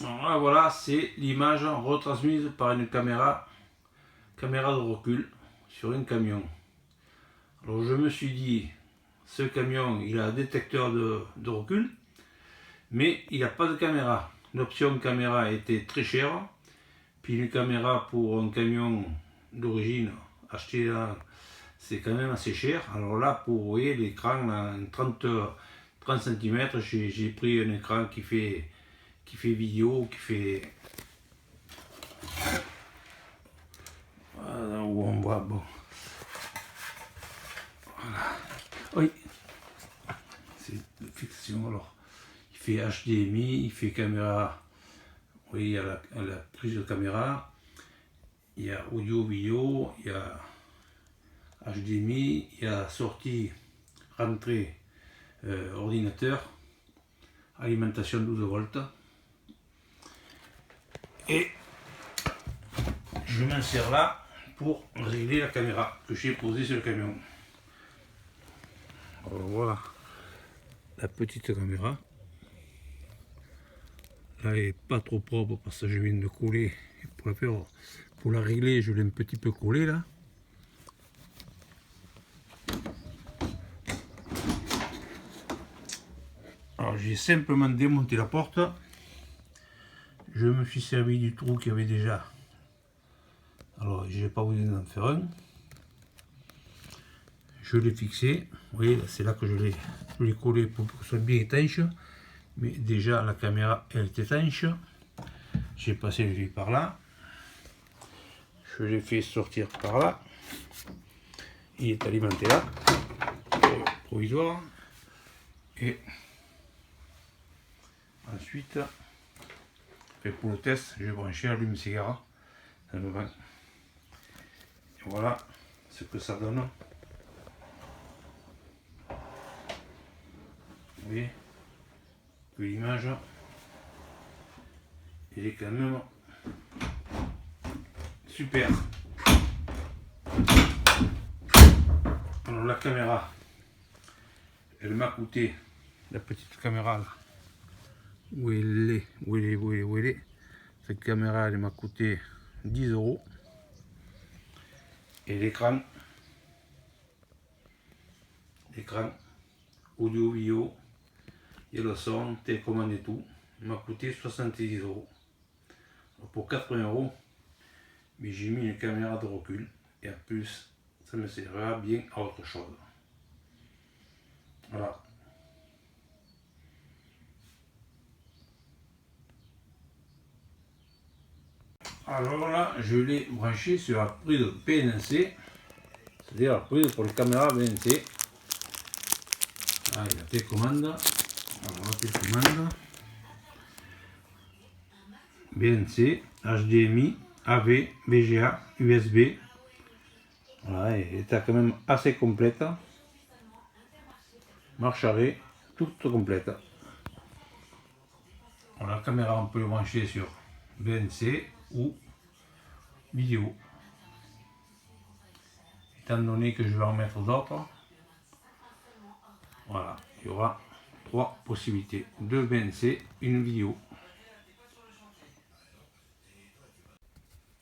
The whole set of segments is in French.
Alors là, voilà, c'est l'image retransmise par une caméra de recul sur un camion. Alors je me suis dit, ce camion, il a un détecteur de recul, mais il n'a pas de caméra. L'option caméra était très chère, puis une caméra pour un camion d'origine acheté là, c'est quand même assez cher. Alors là, pour vous voyez l'écran, 30 cm, j'ai pris un écran qui fait vidéo, qui fait... Voilà, où on voit, bon. Voilà. Oui. C'est de fiction, alors. Il fait HDMI, il fait caméra. Oui, il y a la prise de caméra. Il y a audio, vidéo, il y a HDMI, il y a sortie, rentrée, ordinateur, alimentation 12 volts. Et je m'insère là pour régler la caméra que j'ai posée sur le camion. Alors voilà la petite caméra. Là elle n'est pas trop propre parce que je viens de coller. Pour la régler, je l'ai un petit peu collé là. Alors j'ai simplement démonté la porte. Je me suis servi du trou qu'il y avait déjà. Alors je n'ai pas besoin d'en faire un. Je l'ai fixé. Vous voyez, c'est là que je l'ai collé pour que ce soit bien étanche. Mais déjà la caméra elle est étanche. J'ai passé le vis par là. Je l'ai fait sortir par là. Il est alimenté là. Provisoire. Et ensuite, pour le test, je vais brancher l'allume-cigare. Voilà ce que ça donne. Vous voyez que l'image elle est quand même super. Alors la caméra, elle m'a coûté, la petite caméra là, où elle est, cette caméra elle m'a coûté 10 €. Et l'écran audio vidéo et le son, télécommande et tout, m'a coûté 70 €. Pour 80 €, mais j'ai mis une caméra de recul et en plus ça me servira bien à autre chose. Voilà. Alors là, je l'ai branché sur la prise BNC, c'est-à-dire la prise pour les caméras BNC. Ah, il y a la télécommande. Alors la télécommande BNC, HDMI, AV, VGA, USB. Voilà, elle est quand même assez complète. Marche arrêt, toute complète. Alors, la caméra, on peut le brancher sur BNC ou vidéo. Étant donné que je vais en mettre d'autres, voilà, il y aura 3 possibilités, 2 BNC, une vidéo.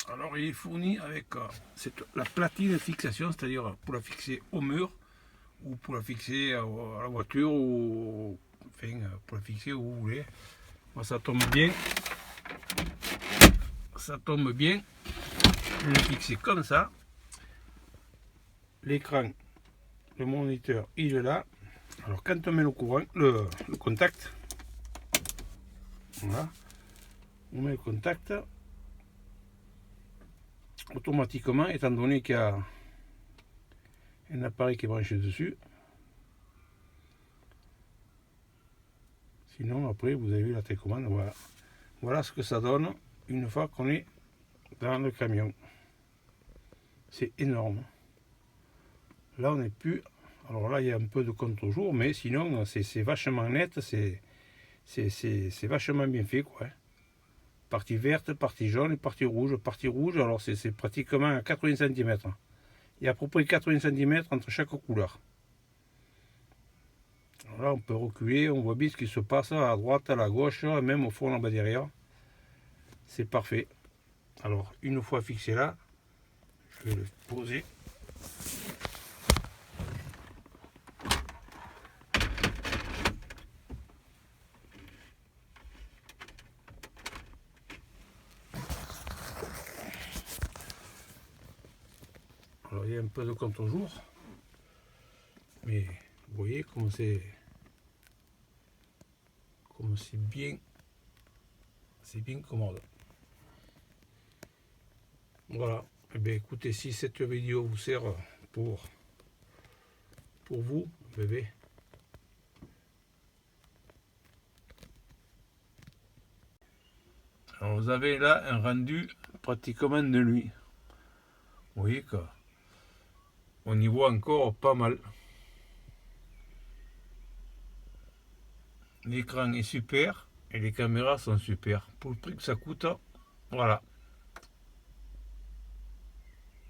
Alors il est fourni avec la platine de fixation, c'est-à-dire pour la fixer au mur ou pour la fixer à la voiture ou enfin pour la fixer où vous voulez. Moi, ça tombe bien. Ça tombe bien. Je l'ai fixé comme ça. L'écran, le moniteur, il est là. Alors quand on met le courant, le contact, voilà, on met le contact. Automatiquement, étant donné qu'il y a un appareil qui est branché dessus, sinon après vous avez la télécommande. Voilà, voilà ce que ça donne une fois qu'on est dans le camion. C'est énorme. Là on n'est plus, alors là il y a un peu de contre-jour, mais sinon c'est vachement net, c'est vachement bien fait quoi. Partie verte, partie jaune et partie rouge. Partie rouge, alors c'est pratiquement à 80 cm. Il y a à peu près 80 cm entre chaque couleur. Alors là, on peut reculer, on voit bien ce qui se passe à droite, à la gauche, même au fond, là-bas derrière. c'est parfait. Alors une fois fixé là, je vais le poser. Alors il y a un peu de contre-jour, mais vous voyez comme c'est bien commode. Voilà. Eh bien, écoutez, si cette vidéo vous sert pour vous, bébé, alors vous avez là un rendu pratiquement de nuit. Vous voyez qu'on y voit encore pas mal. L'écran est super et les caméras sont super. Pour le prix que ça coûte, voilà.